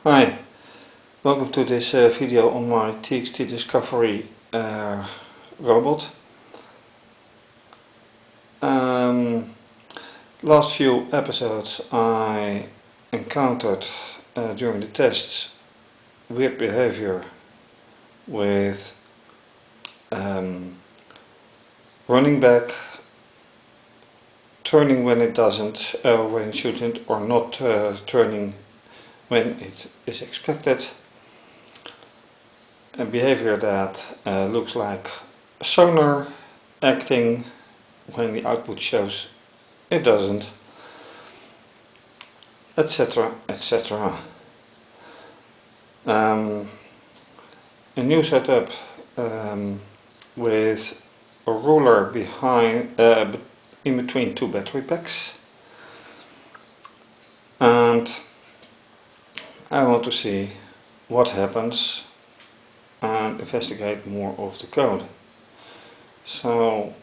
Hi, welcome to this video on my TXT discovery robot. Last few episodes I encountered during the tests weird behavior with running back, turning when it doesn't, when it shouldn't, or not turning when it is expected. A behavior that looks like sonar acting when the output shows it doesn't, etc, etc. A new setup with a ruler behind, in between two battery packs, and I want to see what happens and investigate more of the code. So,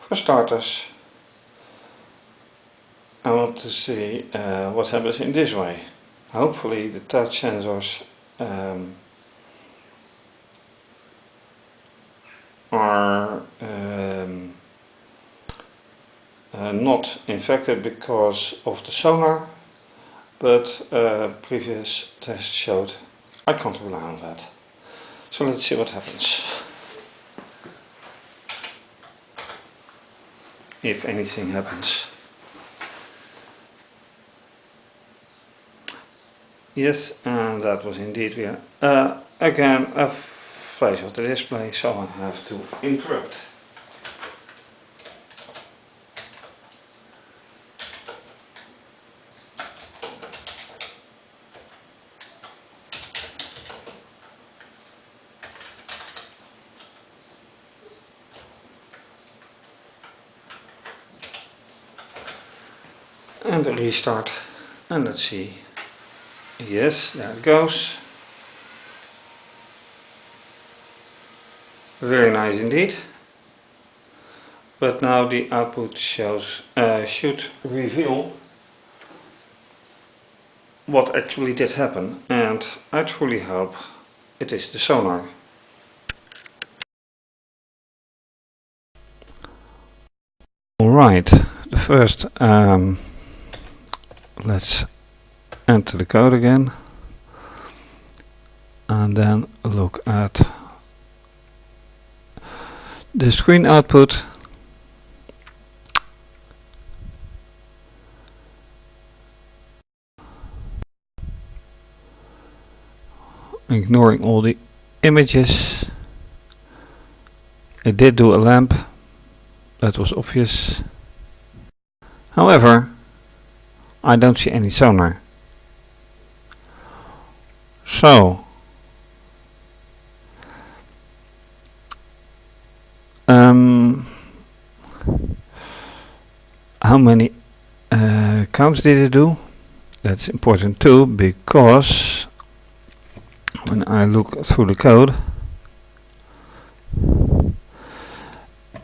for starters, I want to see what happens in this way. Hopefully the touch sensors are not infected because of the sonar, but previous tests showed I can't rely on that. So let's see what happens. If anything happens. Yes, and that was indeed again a flash of the display, so I have to interrupt. And a restart, and let's see. Yes, there it goes. Very nice indeed. But now the output shows should reveal what actually did happen, and I truly hope it is the sonar. Alright, the first let's enter the code again and then look at the screen output. Ignoring all the images, it did do a lamp, that was obvious. However, I don't see any sonar. So, how many counts did it do? That's important too, because when I look through the code,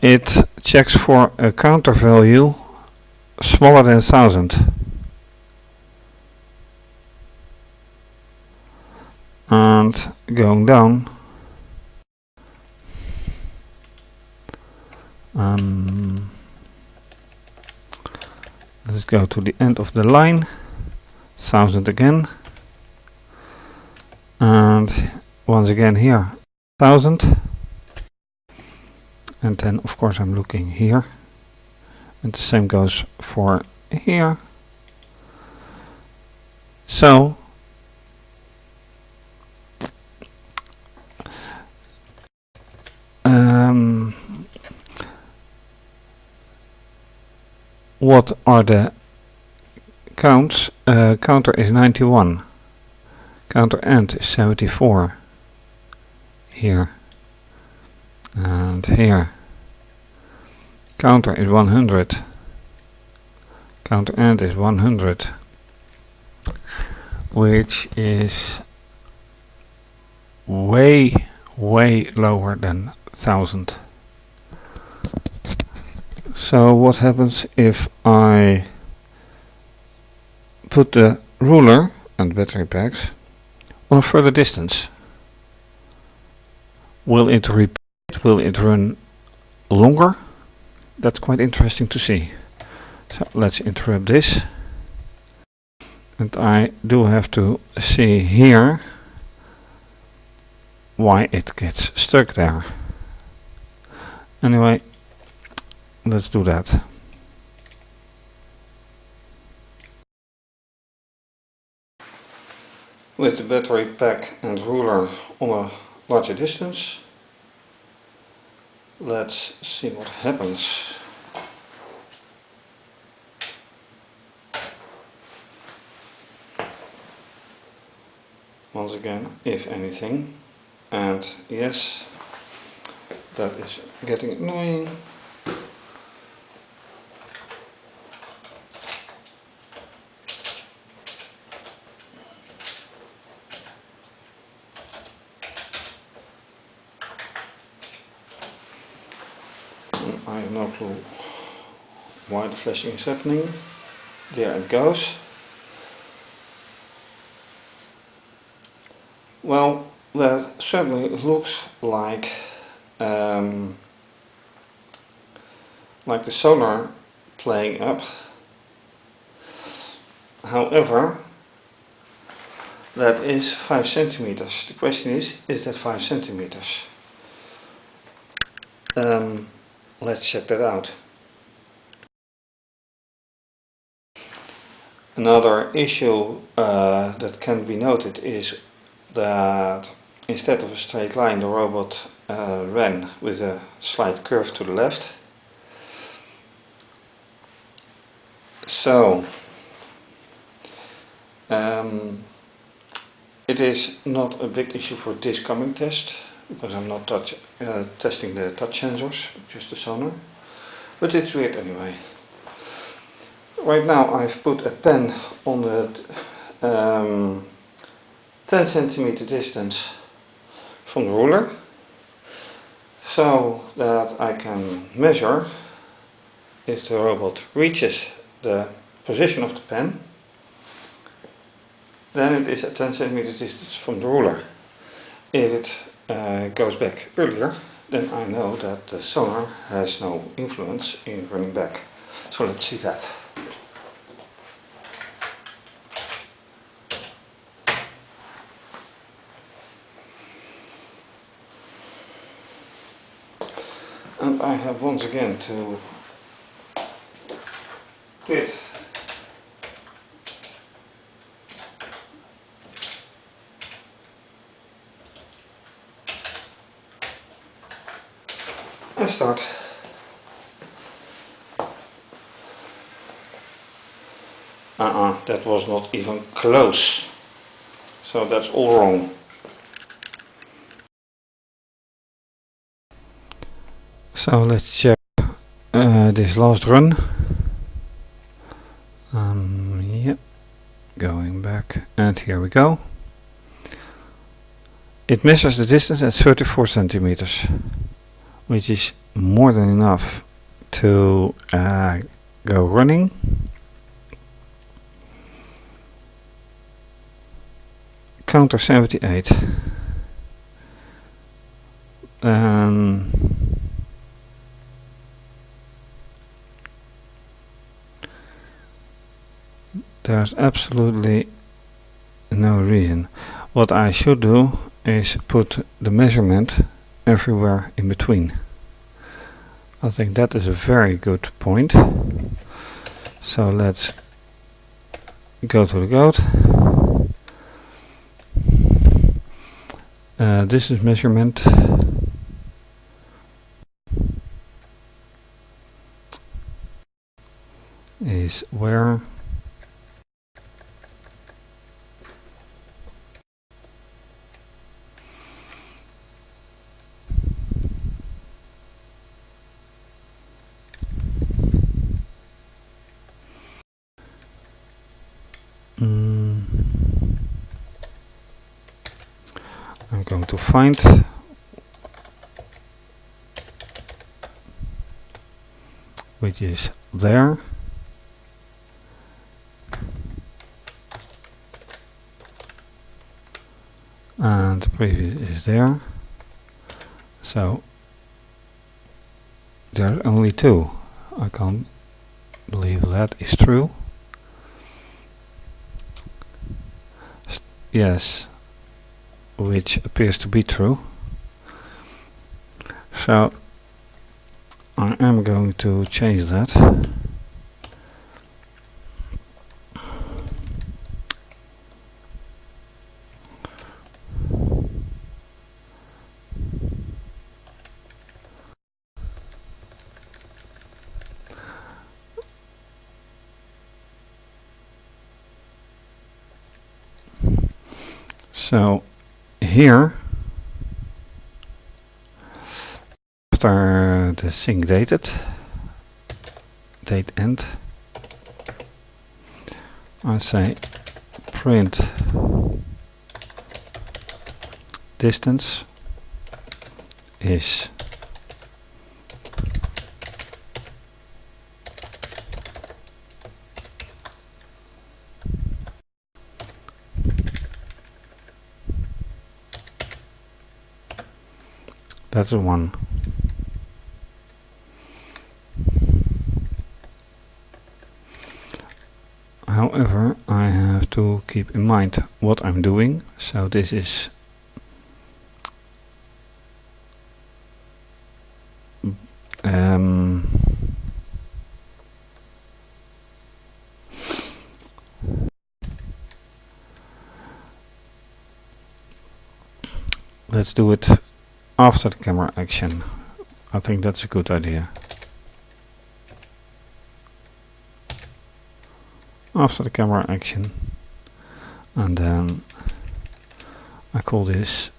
it checks for a counter value smaller than 1000. And going down, let's go to the end of the line, 1000 again, and once again here 1000, and then of course I'm looking here, and the same goes for here. So what are the counts? Counter is 91, counter end is 74, here and here. Counter is 100, counter end is 100, which is way lower than 1000. So what happens if I put the ruler and battery packs on a further distance. Will it repeat? Will it run longer? That's quite interesting to see. So let's interrupt this. And I do have to see here why it gets stuck there. Anyway, let's do that. With the battery pack and ruler on a larger distance, let's see what happens. Once again, if anything, and yes, that is getting annoying. I have no clue why the flashing is happening. There it goes. Well, that certainly looks like the sonar playing up. However, that is 5 centimeters. The question is that 5 centimeters? Let's check that out. Another issue that can be noted is that instead of a straight line, the robot ran with a slight curve to the left. So it is not a big issue for this coming test, because I'm not testing the touch sensors, just the sonar, but it's weird anyway. Right now I've put a pen on the 10 centimeter distance from the ruler, so that I can measure if the robot reaches the position of the pen. Then it is at 10 centimeters distance from the ruler. If it goes back earlier, then I know that the sonar has no influence in running back. So let's see that. And I have once again to quit and start. That was not even close. So that's all wrong. So let's check this last run. Yeah, going back, and here we go. It measures the distance at 34 centimeters, which is more than enough to go running. Counter 78. There's absolutely no reason. What I should do is put the measurement everywhere in between. I think that is a very good point. So let's go to the goat. This is measurement. Is where? I'm going to find which is there. and the previous is there, so there are only two. I can't believe that is true. Yes, which appears to be true. So I am going to change that. So here, after the sync dated, date end, I say print distance is that's the one. However, I have to keep in mind what I'm doing. So this is let's do it after the camera action. I think that's a good idea. After the camera action, and then I call this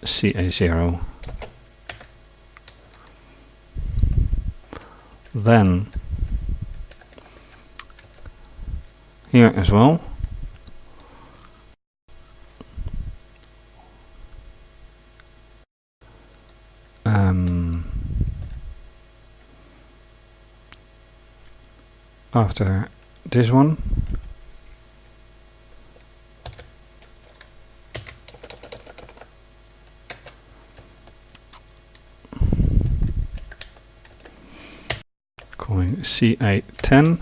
CA0. Then here as well, after this one, calling CA10,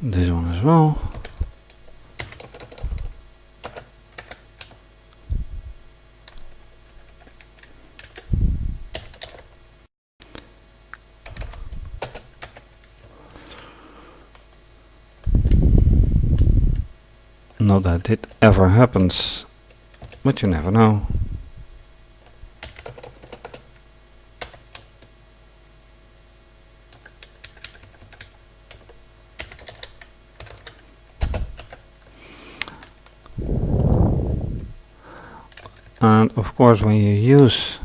this one as well. Not that it ever happens, but you never know. And of course, when you use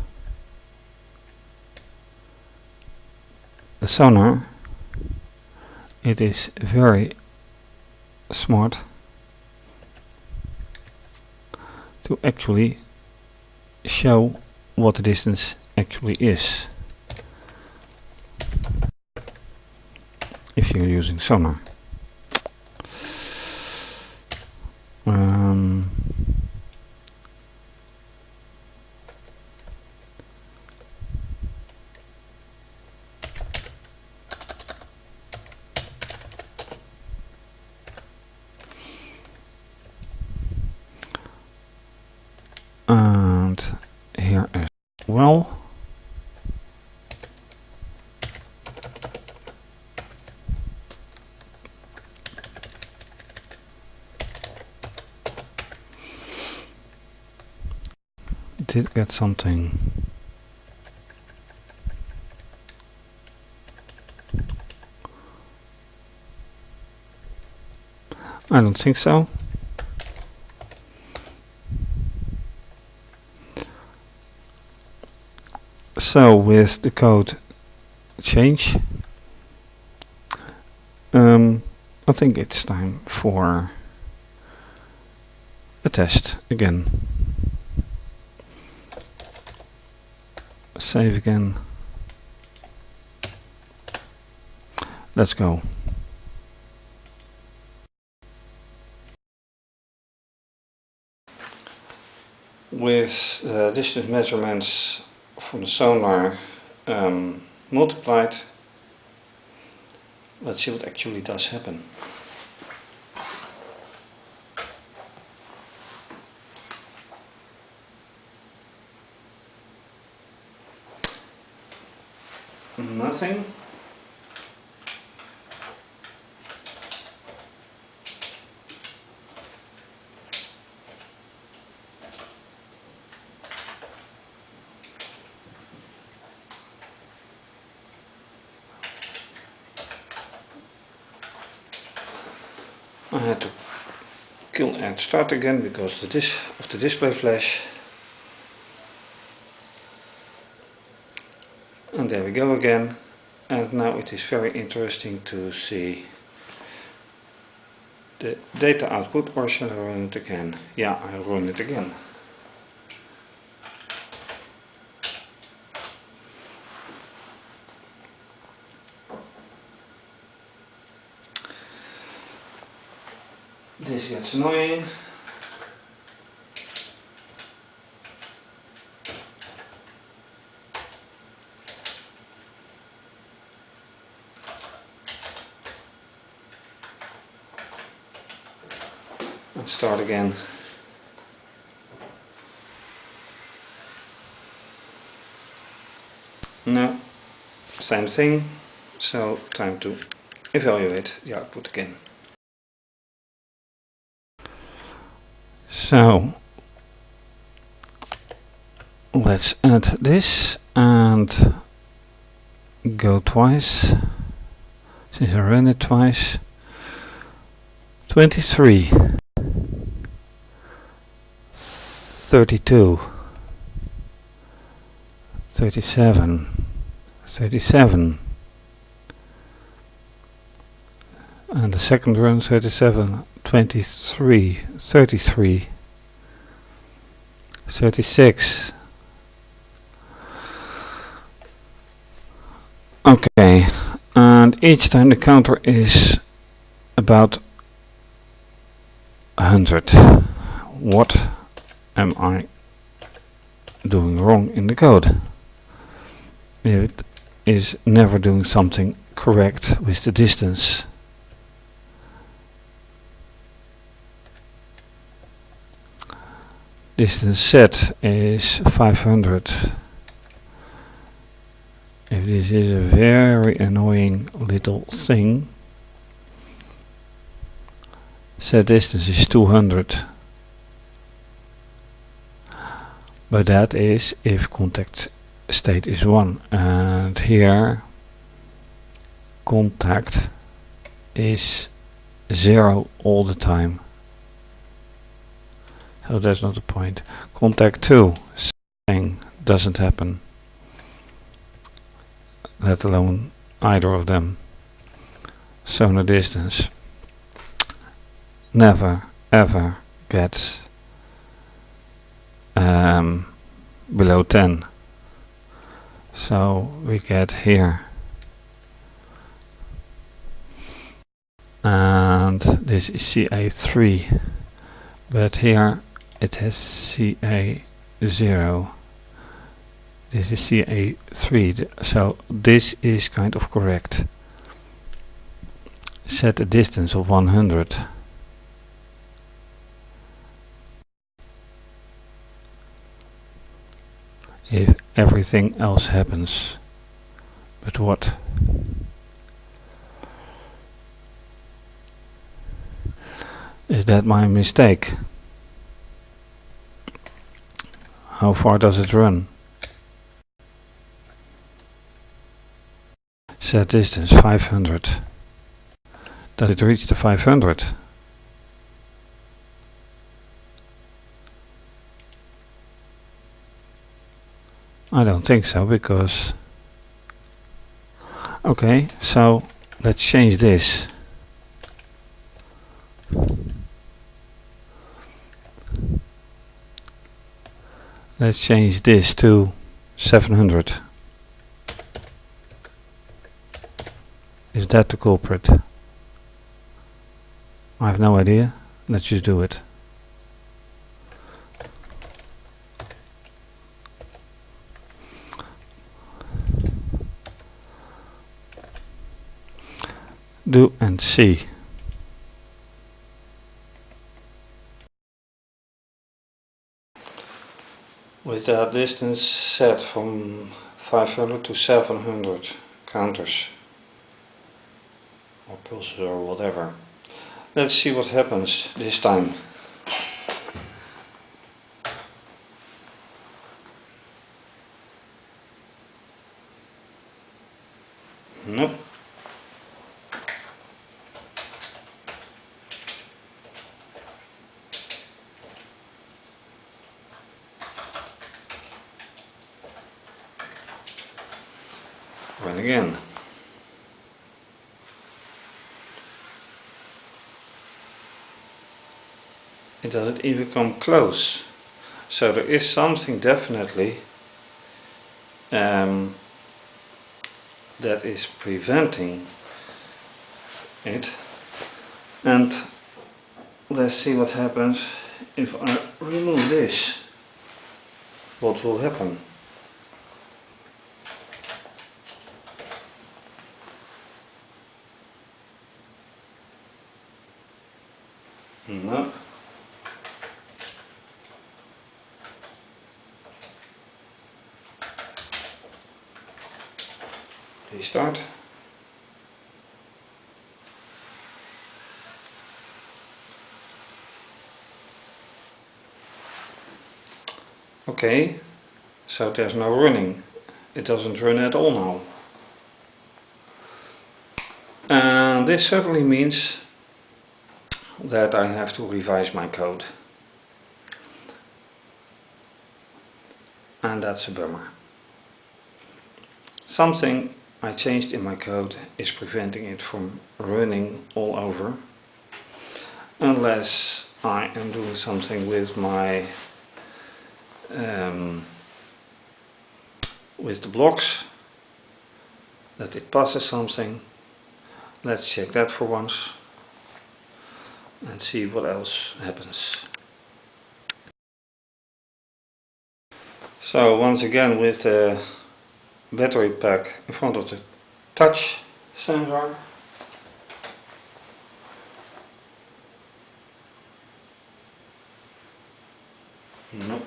the sonar, it is very smart to actually show what the distance actually is if you're using sonar. And here as well. Did get something. I don't think so. So with the code change, I think it's time for a test again. Save again. Let's go. With distance measurements from the sonar multiplied, let's see what actually does happen. Nothing. I had to kill and start again because of the display flash. And there we go again. And now it is very interesting to see the data output, or shall I run it again? Yeah, I'll run it again. This gets annoying. Let's start again. No, same thing. So time to evaluate the output again. So let's add this and go twice. Since I ran it twice. 23, 32, 37, 37, and the second run 37, 23, 33, 36. Okay, and each time the counter is about 100. What am I doing wrong in the code? It is never doing something correct with the distance. Distance set is 500. If this is a very annoying little thing, set distance is 200. But that is if contact state is 1, and here contact is 0 all the time. So that's not the point. Contact 2, same thing, doesn't happen. Let alone either of them. Sonar distance never ever gets below 10. So we get here, and this is CA3, but here it has CA0. This is CA3, so this is kind of correct. Set a distance of 100. If everything else happens. But what? Is that my mistake? How far does it run? Set distance 500. Does it reach the 500? I don't think so, because... Okay, so let's change this. Let's change this to 700. Is that the culprit? I have no idea. Let's just do it. Do and see. With that distance set from 500 to 700 counters or pulses or whatever. Let's see what happens this time. Nope. Run again. It doesn't even come close. So there is something definitely that is preventing it. And let's see what happens if I remove this. What will happen? No. Restart. Okay, so there's no running. It doesn't run at all now. And this certainly means that I have to revise my code. And that's a bummer. Something I changed in my code is preventing it from running all over, unless I am doing something with my with the blocks, that it passes something. Let's check that for once and see what else happens. So once again, with the battery pack in front of the touch sensor, nope.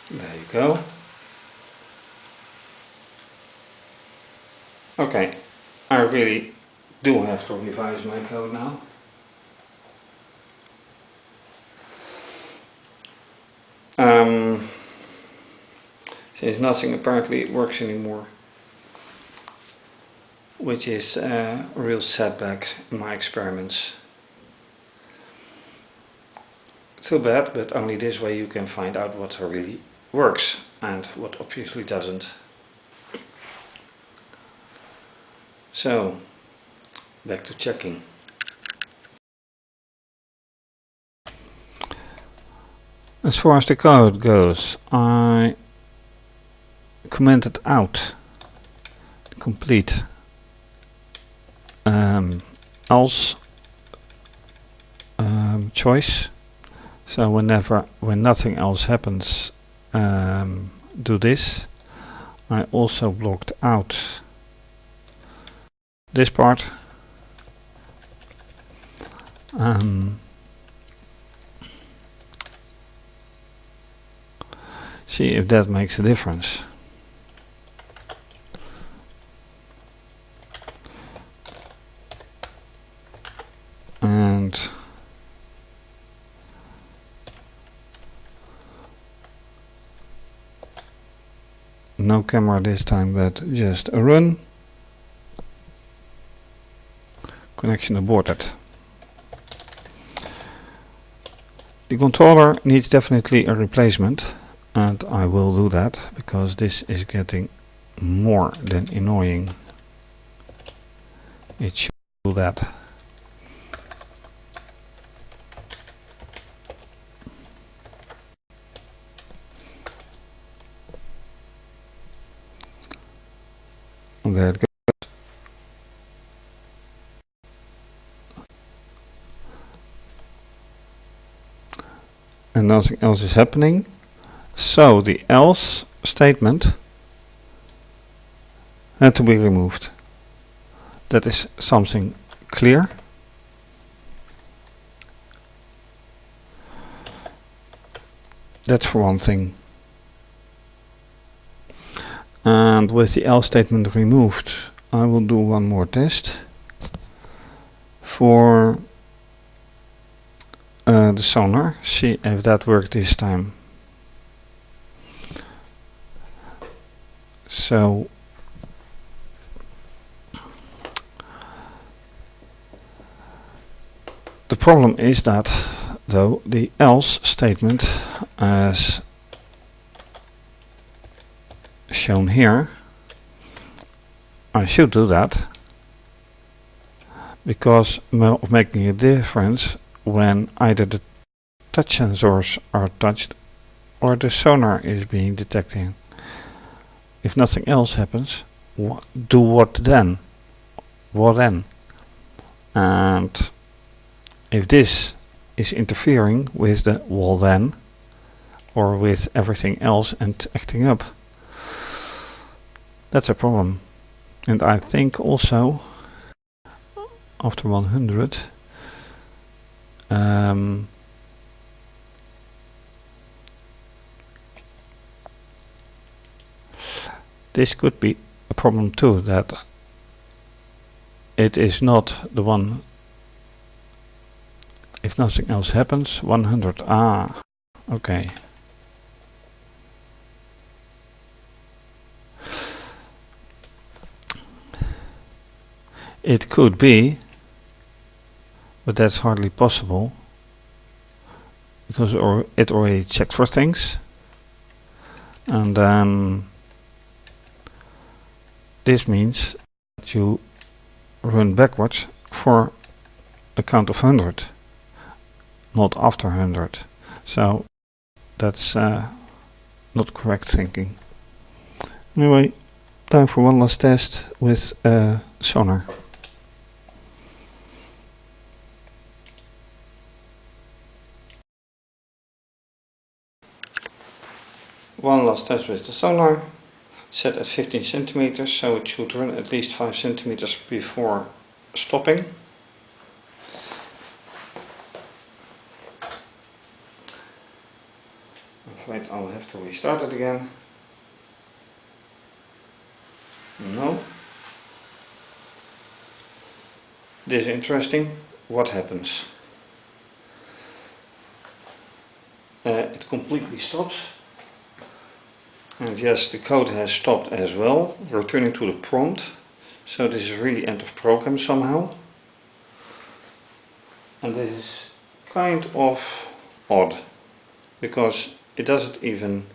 There you go. Okay, I really do have to revise my code now. Since nothing apparently works anymore, which is a real setback in my experiments. Too bad, but only this way you can find out what really works and what obviously doesn't. So, back to checking. As far as the code goes, I commented out the complete else choice. So when nothing else happens, do this. I also blocked out this part. See if that makes a difference. And no camera this time, but just a run. Connection aborted. The controller needs definitely a replacement, and I will do that because this is getting more than annoying. It should do that. And there it goes. And nothing else is happening. So the else statement had to be removed. That is something clear. That's for one thing. And with the else statement removed, I will do one more test for the sonar. See if that worked this time. So the problem is that, though, the else statement as shown here, I should do that because of making a difference when either the touch sensors are touched or the sonar is being detected. If nothing else happens, do what then? What then? And if this is interfering with the well then, or with everything else and acting up, that's a problem. And I think also after 100 this could be a problem too, that it is not the one. If nothing else happens, 100. Ah, okay. It could be, but that's hardly possible because it already checked for things, and then this means that you run backwards for a count of 100, not after 100. So that's not correct thinking. Anyway, time for one last test with sonar. One last test with the sonar, set at 15 centimeters, so it should run at least 5 centimeters before stopping. I'm afraid I'll have to restart it again. No. This is interesting. What happens? It completely stops. And yes, the code has stopped as well, returning to the prompt. So this is really end of program somehow. And this is kind of odd, because it doesn't even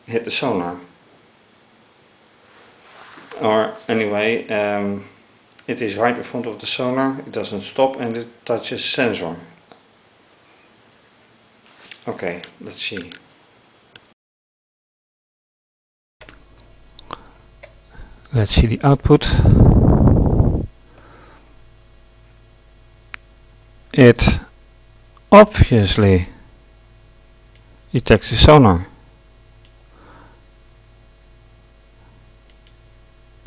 hit the sonar. Or anyway, it is right in front of the sonar, it doesn't stop, and it touches sensor. Okay, let's see. Let's see the output. It obviously detects the sonar.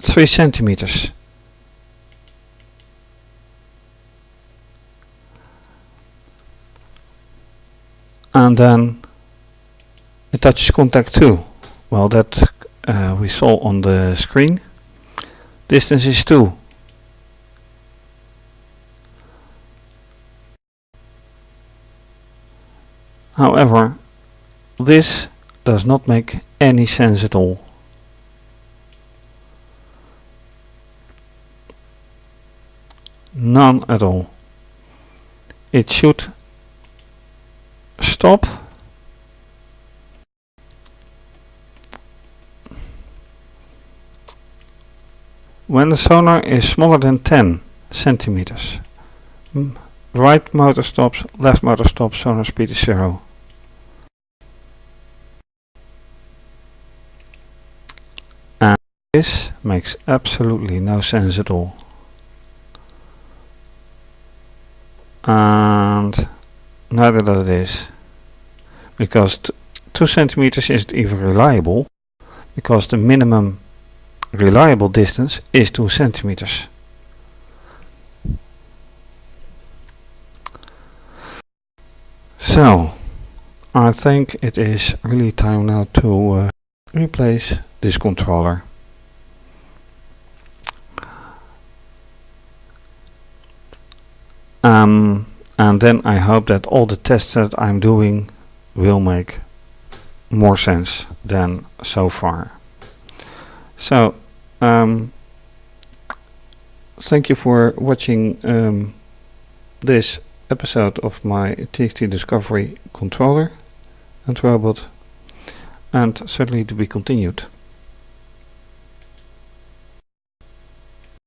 3 centimeters. And then it touches contact too. Well, that we saw on the screen. Distance is 2. However, this does not make any sense at all. None at all. It should stop when the sonar is smaller than 10 centimeters. Right motor stops, left motor stops, sonar speed is 0. And This makes absolutely no sense at all. And neither does this, because 2 centimeters isn't even reliable, because the minimum reliable distance is 2 centimeters. So I think it is really time now to replace this controller. And then I hope that all the tests that I'm doing will make more sense than so far. So thank you for watching this episode of my TXT Discovery controller and robot, and certainly to be continued.